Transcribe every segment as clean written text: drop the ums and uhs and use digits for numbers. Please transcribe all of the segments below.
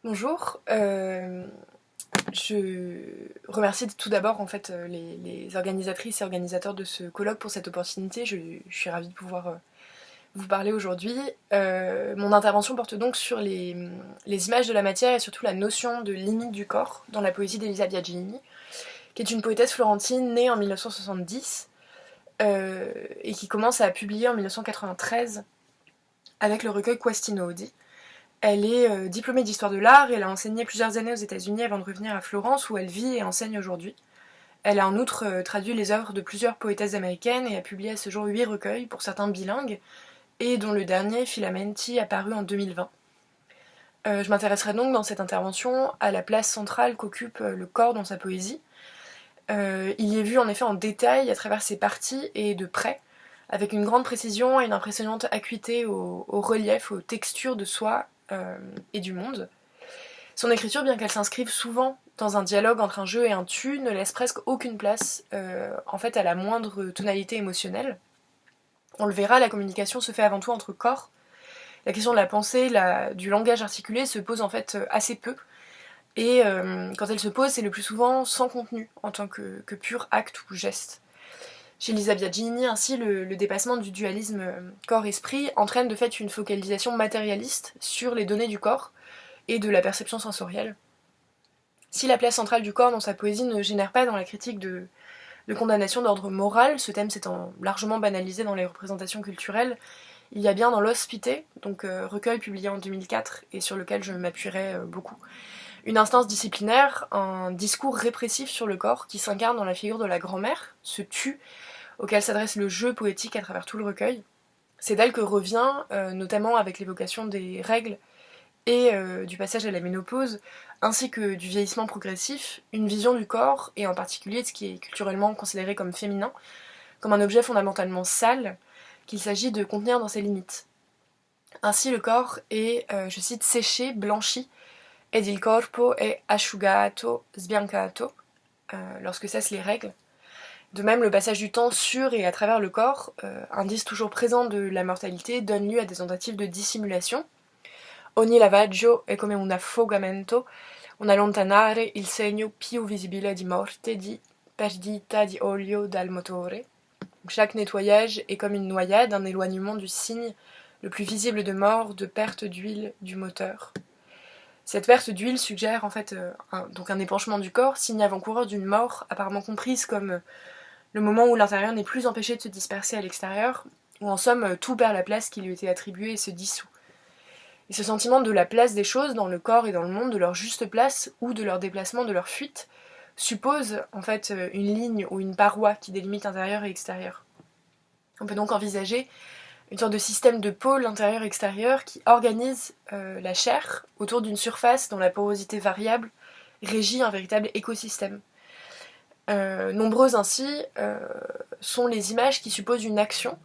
Bonjour, je remercie tout d'abord en fait les organisatrices et organisateurs de ce colloque pour cette opportunité. Je suis ravie de pouvoir vous parler aujourd'hui. Mon intervention porte donc sur les images de la matière et surtout la notion de limite du corps dans la poésie d'Elisa Biagini, qui est une poétesse florentine née en 1970 et qui commence à publier en 1993 avec le recueil Questi Nodi. Elle est diplômée d'histoire de l'art et elle a enseigné plusieurs années aux États-Unis avant de revenir à Florence où elle vit et enseigne aujourd'hui. Elle a en outre traduit les œuvres de plusieurs poétesses américaines et a publié à ce jour 8 recueils, pour certains bilingues, et dont le dernier, Filamenti, apparu en 2020. Je m'intéresserai donc dans cette intervention à la place centrale qu'occupe le corps dans sa poésie. Il y est vu en effet en détail à travers ses parties et de près, avec une grande précision et une impressionnante acuité au relief, aux textures de soi et du monde. Son écriture, bien qu'elle s'inscrive souvent dans un dialogue entre un jeu et un tu, ne laisse presque aucune place en fait à la moindre tonalité émotionnelle. On le verra, la communication se fait avant tout entre corps. La question de la pensée, du langage articulé se pose en fait assez peu. Et quand elle se pose, c'est le plus souvent sans contenu, en tant que pur acte ou geste. Chez Lisa Biagini, ainsi, le dépassement du dualisme corps-esprit entraîne de fait une focalisation matérialiste sur les données du corps et de la perception sensorielle. Si la place centrale du corps dans sa poésie ne génère pas dans la critique de condamnation d'ordre moral, ce thème s'étant largement banalisé dans les représentations culturelles, il y a bien dans L'Hospité, donc recueil publié en 2004 et sur lequel je m'appuierai beaucoup, une instance disciplinaire, un discours répressif sur le corps qui s'incarne dans la figure de la grand-mère, ce tu auquel s'adresse le jeu poétique à travers tout le recueil. C'est d'elle que revient, notamment avec l'évocation des règles et du passage à la ménopause, ainsi que du vieillissement progressif, une vision du corps, et en particulier de ce qui est culturellement considéré comme féminin, comme un objet fondamentalement sale, qu'il s'agit de contenir dans ses limites. Ainsi le corps est, je cite, séché, blanchi, ed il corpo è asciugato, sbiancato, lorsque cessent les règles. De même, le passage du temps sur et à travers le corps, indice toujours présent de la mortalité, donne lieu à des tentatives de dissimulation. Ogni lavaggio è come un affogamento, un allontanare il segno più visibile di morte, di perdita di olio dal motore. Chaque nettoyage est comme une noyade, un éloignement du signe le plus visible de mort, de perte d'huile du moteur. Cette perte d'huile suggère en fait donc un épanchement du corps, signe avant-coureur d'une mort apparemment comprise comme le moment où l'intérieur n'est plus empêché de se disperser à l'extérieur, où en somme tout perd la place qui lui était attribuée et se dissout. Et ce sentiment de la place des choses dans le corps et dans le monde, de leur juste place ou de leur déplacement, de leur fuite, suppose en fait une ligne ou une paroi qui délimite intérieur et extérieur. On peut donc envisager une sorte de système de pôles intérieur-extérieur qui organise la chair autour d'une surface dont la porosité variable régit un véritable écosystème. Nombreuses ainsi sont les images qui supposent une action,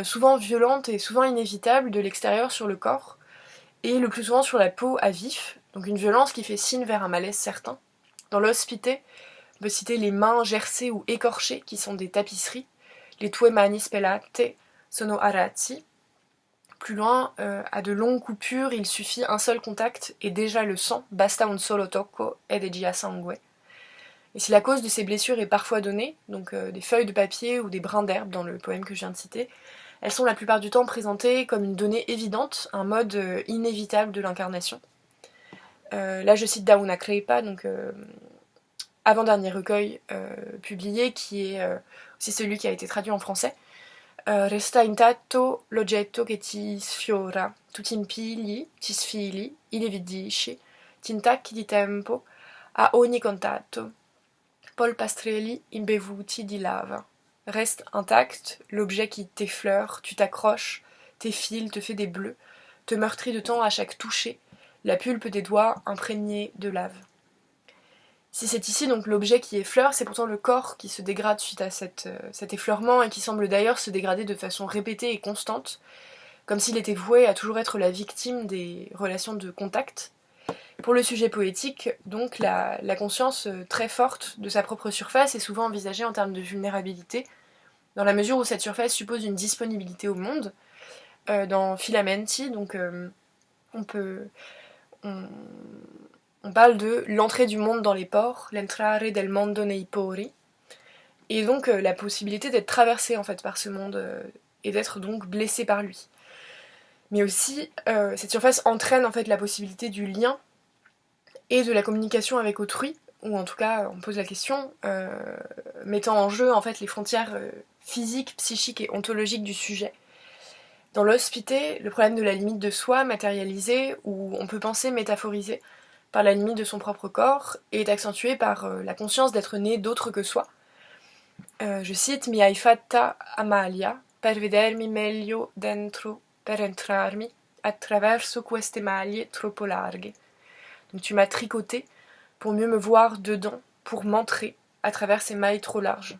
souvent violente et souvent inévitable, de l'extérieur sur le corps, et le plus souvent sur la peau à vif, donc une violence qui fait signe vers un malaise certain. Dans L'Hospité, on peut citer les mains gercées ou écorchées, qui sont des tapisseries, les tue mani spellate sono arazzi. Plus loin, à de longues coupures, il suffit un seul contact, et déjà le sang, basta un solo tocco ed è già sangue. Et si la cause de ces blessures est parfois donnée, donc des feuilles de papier ou des brins d'herbe dans le poème que je viens de citer, elles sont la plupart du temps présentées comme une donnée évidente, un mode inévitable de l'incarnation. Là je cite Da una crepa, donc avant-dernier recueil publié, qui est aussi celui qui a été traduit en français. Resta intatto l'oggetto che ti sfiora, tu t'impigli, ti sfili, inebidisci, t'intacchi di tempo a ogni contatto. Polpastrelli imbevuti di lava. Reste intact, l'objet qui t'effleure, tu t'accroches, t'effiles, te fait des bleus, te meurtrit de temps à chaque toucher, la pulpe des doigts imprégnée de lave. Si c'est ici donc l'objet qui effleure, c'est pourtant le corps qui se dégrade suite à cet effleurement et qui semble d'ailleurs se dégrader de façon répétée et constante, comme s'il était voué à toujours être la victime des relations de contact. Pour le sujet poétique, donc, la conscience très forte de sa propre surface est souvent envisagée en termes de vulnérabilité, dans la mesure où cette surface suppose une disponibilité au monde. Dans Filamenti, donc, on parle de l'entrée du monde dans les pores, l'entrare del mondo nei pori, et donc la possibilité d'être traversé en fait par ce monde et d'être donc blessé par lui. Mais aussi, cette surface entraîne en fait la possibilité du lien et de la communication avec autrui, ou en tout cas on pose la question, mettant en jeu en fait les frontières physiques, psychiques et ontologiques du sujet. Dans l'hospité, le problème de la limite de soi matérialisée, ou on peut penser métaphorisée, par la limite de son propre corps, est accentué par la conscience d'être né d'autre que soi. Je cite: Mi hai fatta Amalia per vedermi meglio dentro, per entrarmi attraverso queste maglie troppo larghe. Donc tu m'as tricoté pour mieux me voir dedans, pour m'entrer à travers ces mailles trop larges.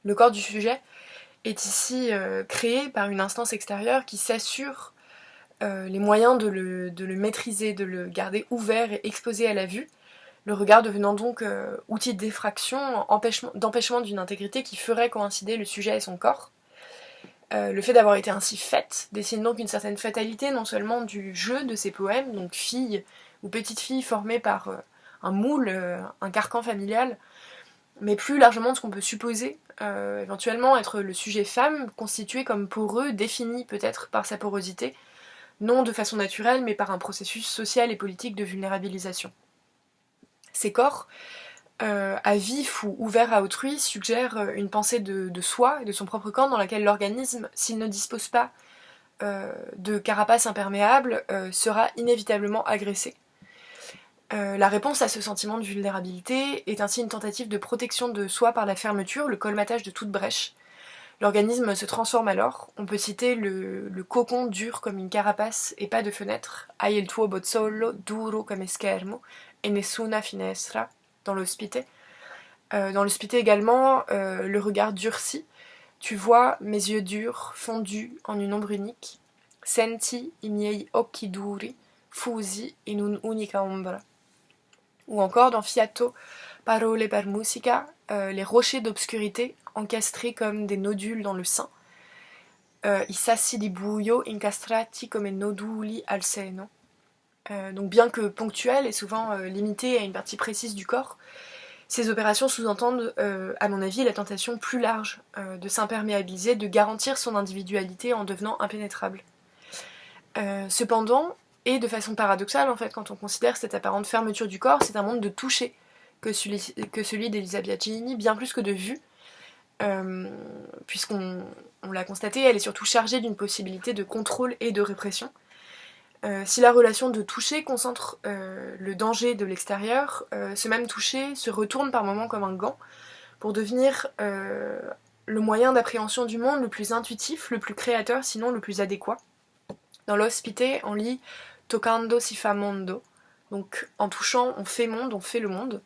Le corps du sujet est ici créé par une instance extérieure qui s'assure les moyens de le maîtriser, de le garder ouvert et exposé à la vue, le regard devenant donc outil d'effraction, d'empêchement d'une intégrité qui ferait coïncider le sujet et son corps. Le fait d'avoir été ainsi faite dessine donc une certaine fatalité, non seulement du jeu de ces poèmes, donc fille ou petite fille formée par un moule, un carcan familial, mais plus largement de ce qu'on peut supposer éventuellement être le sujet femme, constitué comme poreux, défini peut-être par sa porosité, non de façon naturelle, mais par un processus social et politique de vulnérabilisation. Ces corps, à vif ou ouverts à autrui, suggèrent une pensée de soi et de son propre corps dans laquelle l'organisme, s'il ne dispose pas de carapace imperméable, sera inévitablement agressé. La réponse à ce sentiment de vulnérabilité est ainsi une tentative de protection de soi par la fermeture, le colmatage de toute brèche. L'organisme se transforme alors. On peut citer le cocon dur comme une carapace et pas de fenêtre. Hai il tuo bozzolo duro come schermo e nessuna finestra dans l'hospité. Dans l'hospité également, le regard durci. Tu vois mes yeux durs, fondus en une ombre unique. Senti i miei occhi duri, fusi in un'unica ombra. Ou encore dans Fiato, Parole per musica, les rochers d'obscurité encastrés comme des nodules dans le sein. I sassi di buio incastrati come noduli al seno. Donc bien que ponctuelles et souvent limitées à une partie précise du corps, ces opérations sous-entendent, à mon avis, la tentation plus large de s'imperméabiliser, de garantir son individualité en devenant impénétrable. Cependant, et de façon paradoxale en fait, quand on considère cette apparente fermeture du corps, c'est un monde de toucher que celui d'Elisa Biagini, bien plus que de vue, puisqu'on l'a constaté, elle est surtout chargée d'une possibilité de contrôle et de répression. Si la relation de toucher concentre le danger de l'extérieur, ce même toucher se retourne par moments comme un gant pour devenir le moyen d'appréhension du monde le plus intuitif, le plus créateur, sinon le plus adéquat. Dans l'Hospité, on lit Toccando si fa mondo, donc en touchant, on fait monde, on fait le monde.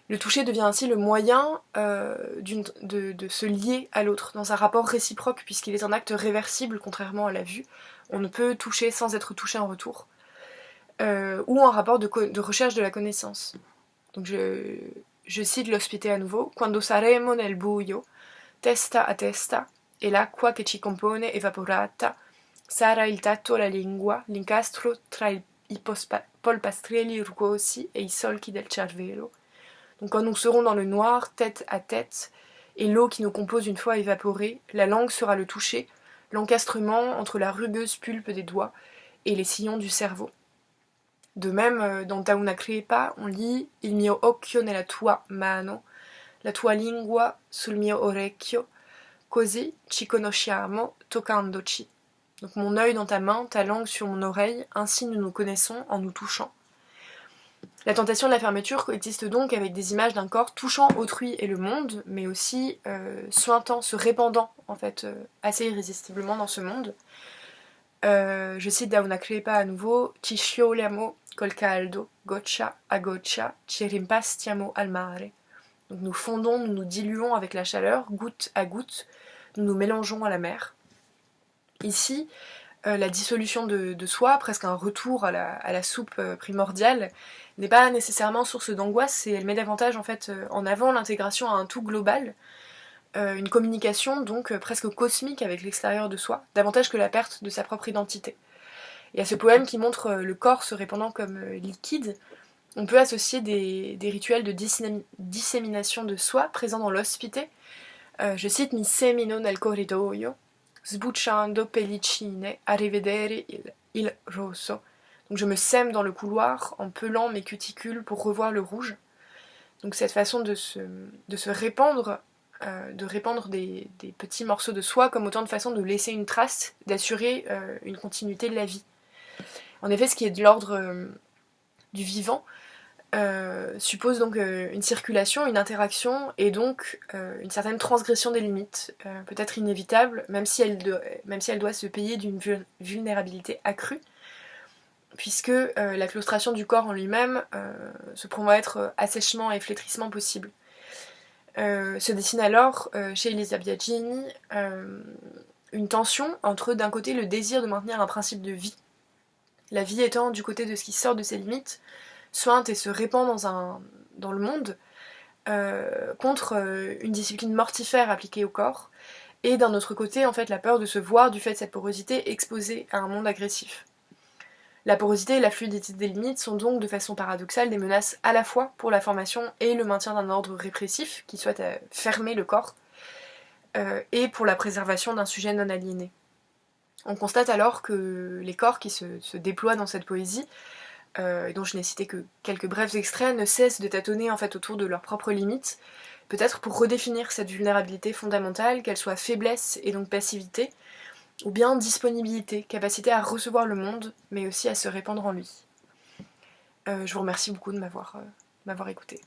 Le toucher devient ainsi le moyen de se lier à l'autre, dans un rapport réciproque, puisqu'il est un acte réversible, contrairement à la vue. On ne peut toucher sans être touché en retour. Ou un rapport de recherche de la connaissance. Donc je cite l'Hospité à nouveau. Quando saremo nel buio, testa a testa, e l'acqua che ci compone evaporata, sarà il tatto, la lingua, l'incastro tra i polpastrelli rugosi e i solchi del cervello. Donc quand nous serons dans le noir, tête à tête, et l'eau qui nous compose une fois évaporée, la langue sera le toucher, l'encastrement entre la rugueuse pulpe des doigts et les sillons du cerveau. De même, dans Ta una crepa, on lit Il mio occhio nella tua mano, la tua lingua sul mio orecchio, così ci conosciamo toccandoci. Donc mon œil dans ta main, ta langue sur mon oreille, ainsi nous nous connaissons en nous touchant. La tentation de la fermeture coexiste donc avec des images d'un corps touchant autrui et le monde, mais aussi suintant, se répandant en fait assez irrésistiblement dans ce monde. Je cite Da una crepa à nouveau, Ci scioliamo col caldo, goccia a goccia, ci rimpastiamo al mare. Donc nous fondons, nous nous diluons avec la chaleur, goutte à goutte, nous nous mélangeons à la mer. Ici, la dissolution de soi, presque un retour à la soupe primordiale, n'est pas nécessairement source d'angoisse, et elle met davantage en fait en avant l'intégration à un tout global, une communication donc presque cosmique avec l'extérieur de soi, davantage que la perte de sa propre identité. Et à ce poème qui montre le corps se répandant comme liquide, on peut associer des rituels de dissémination de soi présents dans l'ospité. Je cite: Mi semino nel corridoio, sbucciando pellicine a rivedere il rosso. Donc je me sème dans le couloir en pelant mes cuticules pour revoir le rouge. Donc cette façon de se répandre, de répandre des petits morceaux de soi comme autant de façons de laisser une trace, d'assurer une continuité de la vie. En effet, ce qui est de l'ordre du vivant suppose donc une circulation, une interaction et donc une certaine transgression des limites, peut-être inévitable, même si elle doit se payer d'une vulnérabilité accrue, puisque la claustration du corps en lui-même se promeut à être assèchement et flétrissement possible. Se dessine alors chez Elisa Biagini une tension entre d'un côté le désir de maintenir un principe de vie, la vie étant du côté de ce qui sort de ses limites, sointe et se répand dans le monde, contre une discipline mortifère appliquée au corps, et d'un autre côté en fait la peur de se voir du fait de cette porosité exposée à un monde agressif. La porosité et la fluidité des limites sont donc de façon paradoxale des menaces à la fois pour la formation et le maintien d'un ordre répressif qui souhaite fermer le corps, et pour la préservation d'un sujet non aliéné. On constate alors que les corps qui se déploient dans cette poésie, dont je n'ai cité que quelques brefs extraits, ne cessent de tâtonner en fait autour de leurs propres limites, peut-être pour redéfinir cette vulnérabilité fondamentale, qu'elle soit faiblesse et donc passivité, ou bien disponibilité, capacité à recevoir le monde, mais aussi à se répandre en lui. Je vous remercie beaucoup de m'avoir écouté.